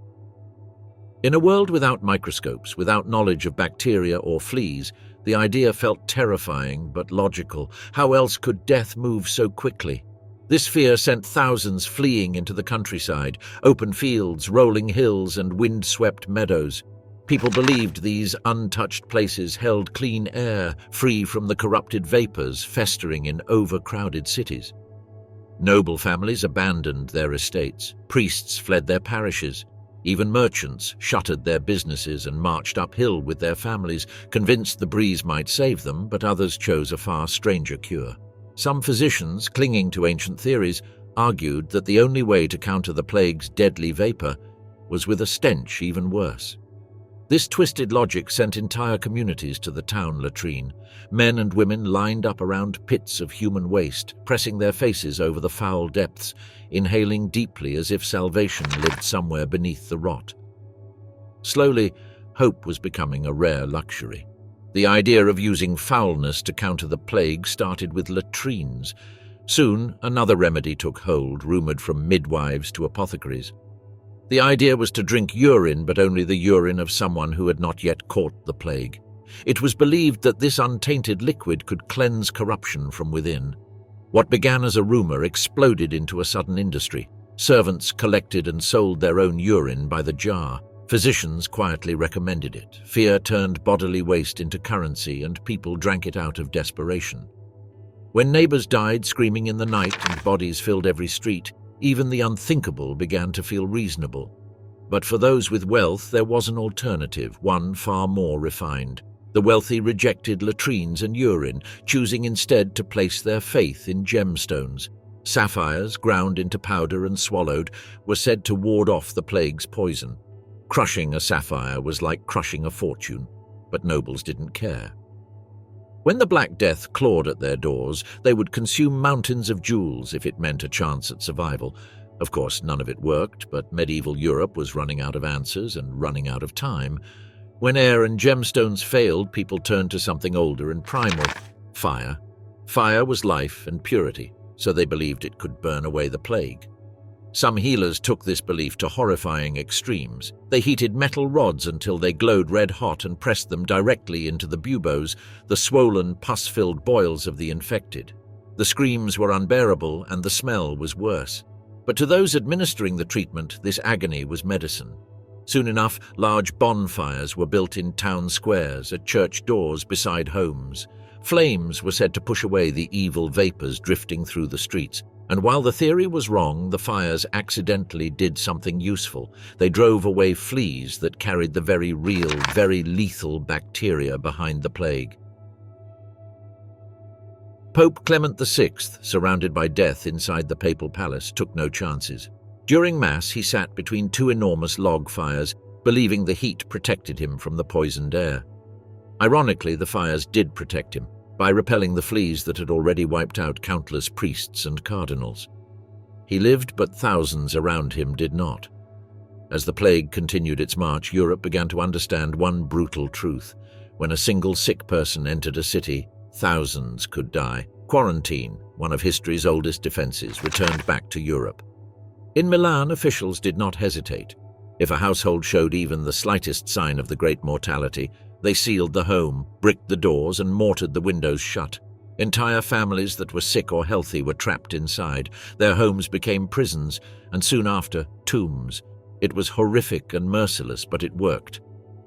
Speaker 1: In a world without microscopes, without knowledge of bacteria or fleas, the idea felt terrifying but logical. How else could death move so quickly? This fear sent thousands fleeing into the countryside, open fields, rolling hills, and wind-swept meadows. People believed these untouched places held clean air, free from the corrupted vapors festering in overcrowded cities. Noble families abandoned their estates. Priests fled their parishes. Even merchants shuttered their businesses and marched uphill with their families, convinced the breeze might save them, but others chose a far stranger cure. Some physicians, clinging to ancient theories, argued that the only way to counter the plague's deadly vapor was with a stench even worse. This twisted logic sent entire communities to the town latrine. Men and women lined up around pits of human waste, pressing their faces over the foul depths, inhaling deeply as if salvation lived somewhere beneath the rot. Slowly, hope was becoming a rare luxury. The idea of using foulness to counter the plague started with latrines. Soon, another remedy took hold, rumored from midwives to apothecaries. The idea was to drink urine, but only the urine of someone who had not yet caught the plague. It was believed that this untainted liquid could cleanse corruption from within. What began as a rumor exploded into a sudden industry. Servants collected and sold their own urine by the jar. Physicians quietly recommended it. Fear turned bodily waste into currency, and people drank it out of desperation. When neighbors died screaming in the night and bodies filled every street, even the unthinkable began to feel reasonable. But for those with wealth, there was an alternative, one far more refined. The wealthy rejected latrines and urine, choosing instead to place their faith in gemstones. Sapphires, ground into powder and swallowed, were said to ward off the plague's poison. Crushing a sapphire was like crushing a fortune, but nobles didn't care. When the Black Death clawed at their doors, they would consume mountains of jewels if it meant a chance at survival. Of course, none of it worked, but medieval Europe was running out of answers and running out of time. When air and gemstones failed, people turned to something older and primal: fire. Fire was life and purity, so they believed it could burn away the plague. Some healers took this belief to horrifying extremes. They heated metal rods until they glowed red hot and pressed them directly into the buboes, the swollen, pus-filled boils of the infected. The screams were unbearable and the smell was worse. But to those administering the treatment, this agony was medicine. Soon enough, large bonfires were built in town squares, at church doors, beside homes. Flames were said to push away the evil vapors drifting through the streets. And while the theory was wrong, the fires accidentally did something useful. They drove away fleas that carried the very real, very lethal bacteria behind the plague. Pope Clement VI, surrounded by death inside the papal palace, took no chances. During Mass, he sat between two enormous log fires, believing the heat protected him from the poisoned air. Ironically, the fires did protect him, by repelling the fleas that had already wiped out countless priests and cardinals. He lived, but thousands around him did not. As the plague continued its march, Europe began to understand one brutal truth. When a single sick person entered a city, thousands could die. Quarantine, one of history's oldest defenses, returned back to Europe. In Milan, officials did not hesitate. If a household showed even the slightest sign of the great mortality, they sealed the home, bricked the doors, and mortared the windows shut. Entire families that were sick or healthy were trapped inside. Their homes became prisons, and soon after, tombs. It was horrific and merciless, but it worked.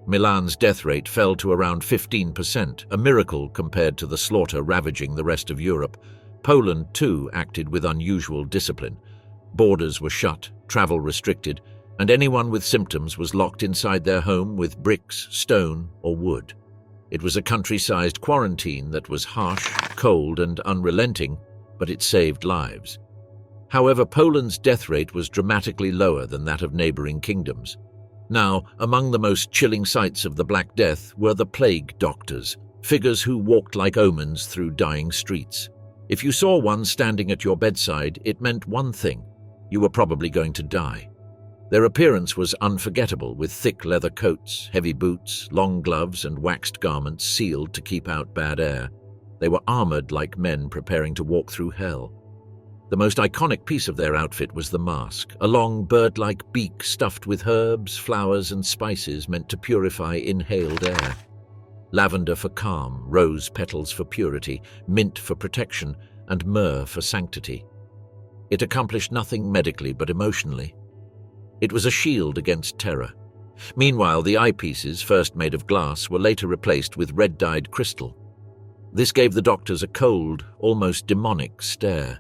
Speaker 1: Milan's death rate fell to around 15%, a miracle compared to the slaughter ravaging the rest of Europe. Poland, too, acted with unusual discipline. Borders were shut, travel restricted, and anyone with symptoms was locked inside their home with bricks, stone, or wood. It was a country-sized quarantine that was harsh, cold, and unrelenting, but it saved lives. However, Poland's death rate was dramatically lower than that of neighboring kingdoms. Now, among the most chilling sights of the Black Death were the plague doctors, figures who walked like omens through dying streets. If you saw one standing at your bedside, it meant one thing: you were probably going to die. Their appearance was unforgettable, with thick leather coats, heavy boots, long gloves, and waxed garments sealed to keep out bad air. They were armored like men preparing to walk through hell. The most iconic piece of their outfit was the mask, a long bird-like beak stuffed with herbs, flowers, and spices meant to purify inhaled air. Lavender for calm, rose petals for purity, mint for protection, and myrrh for sanctity. It accomplished nothing medically but emotionally. It was a shield against terror. Meanwhile, the eyepieces, first made of glass, were later replaced with red-dyed crystal. This gave the doctors a cold, almost demonic stare,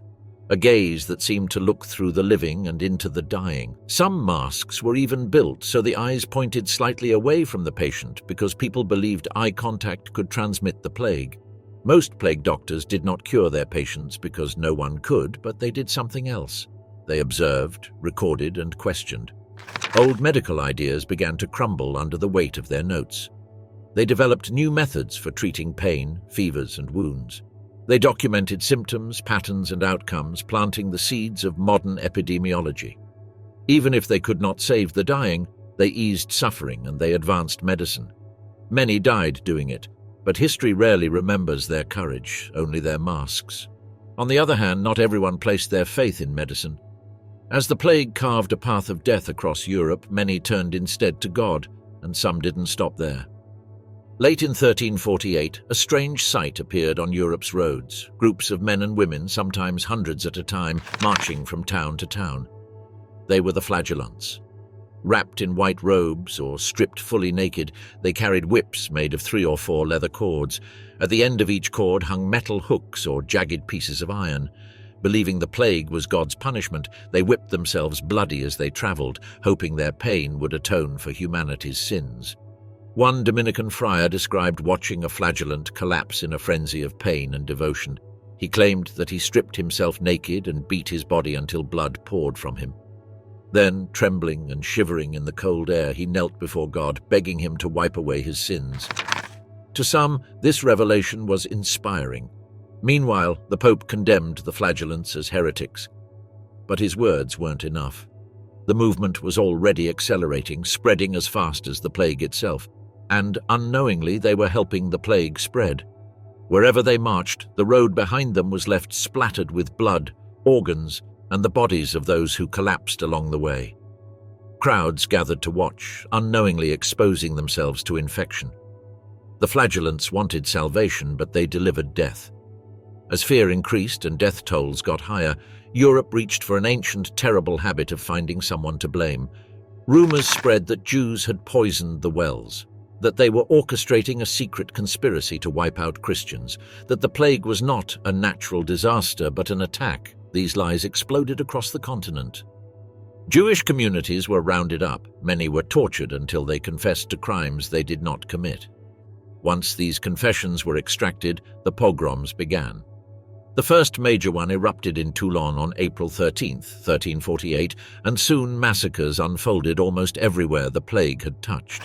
Speaker 1: a gaze that seemed to look through the living and into the dying. Some masks were even built so the eyes pointed slightly away from the patient because people believed eye contact could transmit the plague. Most plague doctors did not cure their patients because no one could, but they did something else. They observed, recorded, and questioned. Old medical ideas began to crumble under the weight of their notes. They developed new methods for treating pain, fevers, and wounds. They documented symptoms, patterns, and outcomes, planting the seeds of modern epidemiology. Even if they could not save the dying, they eased suffering and they advanced medicine. Many died doing it, but history rarely remembers their courage, only their masks. On the other hand, not everyone placed their faith in medicine. As the plague carved a path of death across Europe, many turned instead to God, and some didn't stop there. Late in 1348, a strange sight appeared on Europe's roads, groups of men and women, sometimes hundreds at a time, marching from town to town. They were the flagellants. Wrapped in white robes or stripped fully naked, they carried whips made of 3 or 4 leather cords. At the end of each cord hung metal hooks or jagged pieces of iron. Believing the plague was God's punishment, they whipped themselves bloody as they traveled, hoping their pain would atone for humanity's sins. One Dominican friar described watching a flagellant collapse in a frenzy of pain and devotion. He claimed that he stripped himself naked and beat his body until blood poured from him. Then, trembling and shivering in the cold air, he knelt before God, begging him to wipe away his sins. To some, this revelation was inspiring. Meanwhile, the Pope condemned the flagellants as heretics. But his words weren't enough. The movement was already accelerating, spreading as fast as the plague itself. And unknowingly they were helping the plague spread. Wherever they marched, the road behind them was left splattered with blood, organs, and the bodies of those who collapsed along the way. Crowds gathered to watch, unknowingly exposing themselves to infection. The flagellants wanted salvation, but they delivered death. As fear increased and death tolls got higher, Europe reached for an ancient, terrible habit of finding someone to blame. Rumors spread that Jews had poisoned the wells, that they were orchestrating a secret conspiracy to wipe out Christians, that the plague was not a natural disaster but an attack. These lies exploded across the continent. Jewish communities were rounded up. Many were tortured until they confessed to crimes they did not commit. Once these confessions were extracted, the pogroms began. The first major one erupted in Toulon on April 13, 1348, and soon massacres unfolded almost everywhere the plague had touched.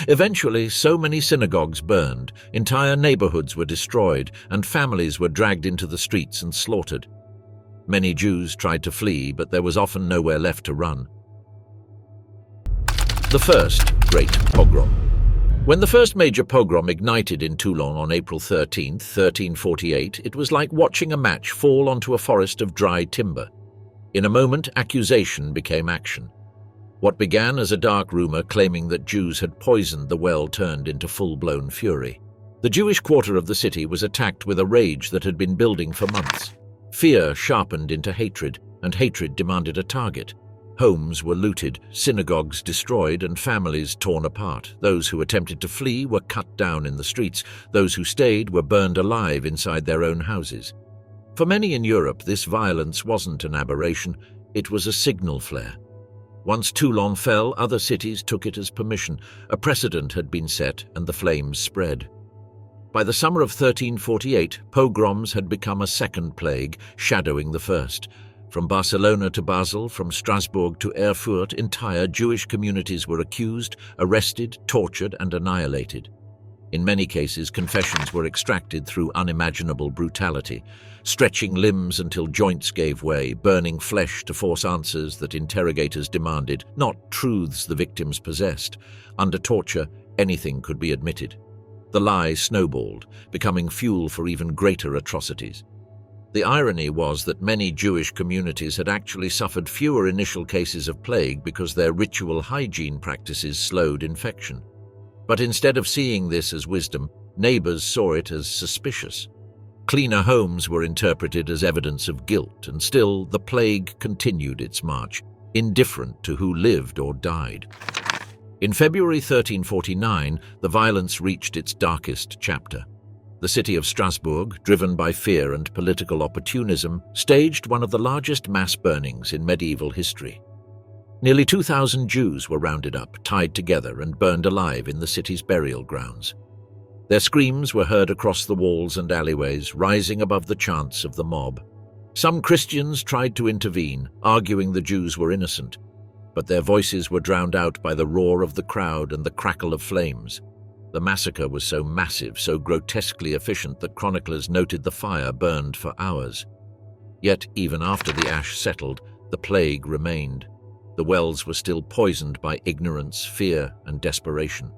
Speaker 1: Eventually, so many synagogues burned, entire neighborhoods were destroyed, and families were dragged into the streets and slaughtered. Many Jews tried to flee, but there was often nowhere left to run. The First Great Pogrom. When the first major pogrom ignited in Toulon on April 13, 1348, it was like watching a match fall onto a forest of dry timber. In a moment, accusation became action. What began as a dark rumor claiming that Jews had poisoned the well turned into full-blown fury. The Jewish quarter of the city was attacked with a rage that had been building for months. Fear sharpened into hatred, and hatred demanded a target. Homes were looted, synagogues destroyed, and families torn apart. Those who attempted to flee were cut down in the streets. Those who stayed were burned alive inside their own houses. For many in Europe, this violence wasn't an aberration, it was a signal flare. Once Toulon fell, other cities took it as permission. A precedent had been set, and the flames spread. By the summer of 1348, pogroms had become a second plague, shadowing the first. From Barcelona to Basel, from Strasbourg to Erfurt, entire Jewish communities were accused, arrested, tortured, and annihilated. In many cases, confessions were extracted through unimaginable brutality, stretching limbs until joints gave way, burning flesh to force answers that interrogators demanded, not truths the victims possessed. Under torture, anything could be admitted. The lie snowballed, becoming fuel for even greater atrocities. The irony was that many Jewish communities had actually suffered fewer initial cases of plague because their ritual hygiene practices slowed infection. But instead of seeing this as wisdom, neighbors saw it as suspicious. Cleaner homes were interpreted as evidence of guilt, and still the plague continued its march, indifferent to who lived or died. In February 1349, the violence reached its darkest chapter. The city of Strasbourg, driven by fear and political opportunism, staged one of the largest mass burnings in medieval history. Nearly 2,000 Jews were rounded up, tied together, and burned alive in the city's burial grounds. Their screams were heard across the walls and alleyways, rising above the chants of the mob. Some Christians tried to intervene, arguing the Jews were innocent. but their voices were drowned out by the roar of the crowd and the crackle of flames. The massacre was so massive, so grotesquely efficient that chroniclers noted the fire burned for hours. Yet, even after the ash settled, the plague remained. The wells were still poisoned by ignorance, fear, and desperation.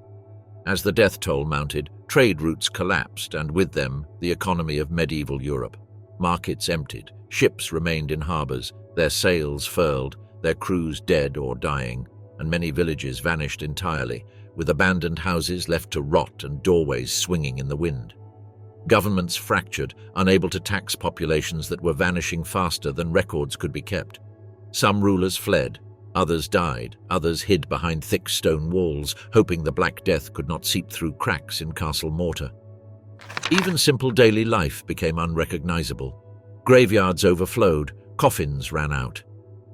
Speaker 1: As the death toll mounted, trade routes collapsed, and with them, the economy of medieval Europe. Markets emptied, ships remained in harbors, their sails furled, their crews dead or dying, and many villages vanished entirely, with abandoned houses left to rot and doorways swinging in the wind. Governments fractured, unable to tax populations that were vanishing faster than records could be kept. Some rulers fled, others died, others hid behind thick stone walls, hoping the Black Death could not seep through cracks in castle mortar. Even simple daily life became unrecognizable. Graveyards overflowed, coffins ran out.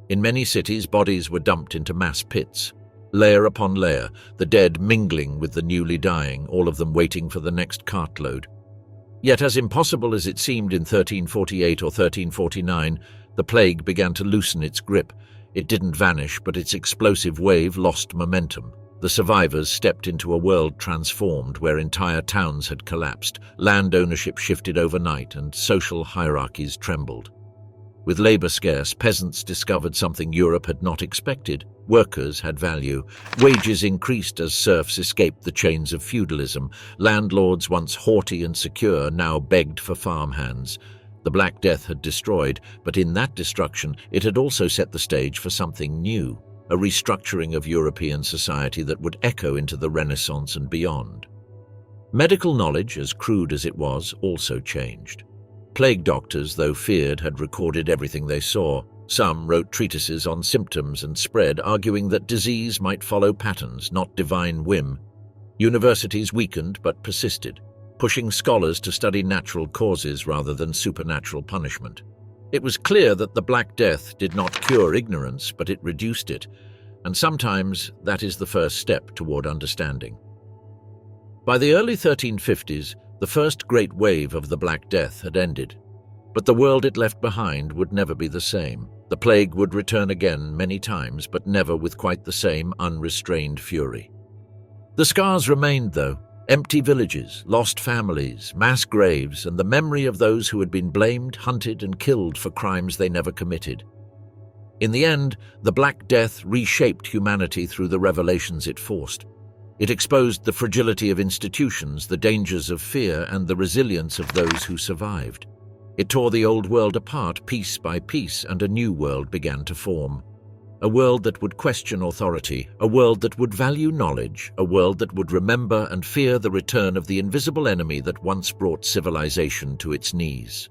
Speaker 1: In many cities, bodies were dumped into mass pits. Layer upon layer, the dead mingling with the newly dying, all of them waiting for the next cartload. Yet as impossible as it seemed in 1348 or 1349, the plague began to loosen its grip. It didn't vanish, but its explosive wave lost momentum. The survivors stepped into a world transformed, where entire towns had collapsed, land ownership shifted overnight, and social hierarchies trembled. With labor scarce, peasants discovered something Europe had not expected. Workers had value. Wages increased as serfs escaped the chains of feudalism. Landlords, once haughty and secure, now begged for farmhands. The Black Death had destroyed, but in that destruction, it had also set the stage for something new, a restructuring of European society that would echo into the Renaissance and beyond. Medical knowledge, as crude as it was, also changed. Plague doctors, though feared, had recorded everything they saw. Some wrote treatises on symptoms and spread, arguing that disease might follow patterns, not divine whim. Universities weakened but persisted, pushing scholars to study natural causes rather than supernatural punishment. It was clear that the Black Death did not cure ignorance, but it reduced it, and sometimes that is the first step toward understanding. By the early 1350s, the first great wave of the Black Death had ended, but the world it left behind would never be the same. The plague would return again many times, but never with quite the same unrestrained fury. The scars remained, though. Empty villages, lost families, mass graves, and the memory of those who had been blamed, hunted, and killed for crimes they never committed. In the end, the Black Death reshaped humanity through the revelations it forced. It exposed the fragility of institutions, the dangers of fear, and the resilience of those who survived. It tore the old world apart piece by piece, and a new world began to form. A world that would question authority, a world that would value knowledge, a world that would remember and fear the return of the invisible enemy that once brought civilization to its knees.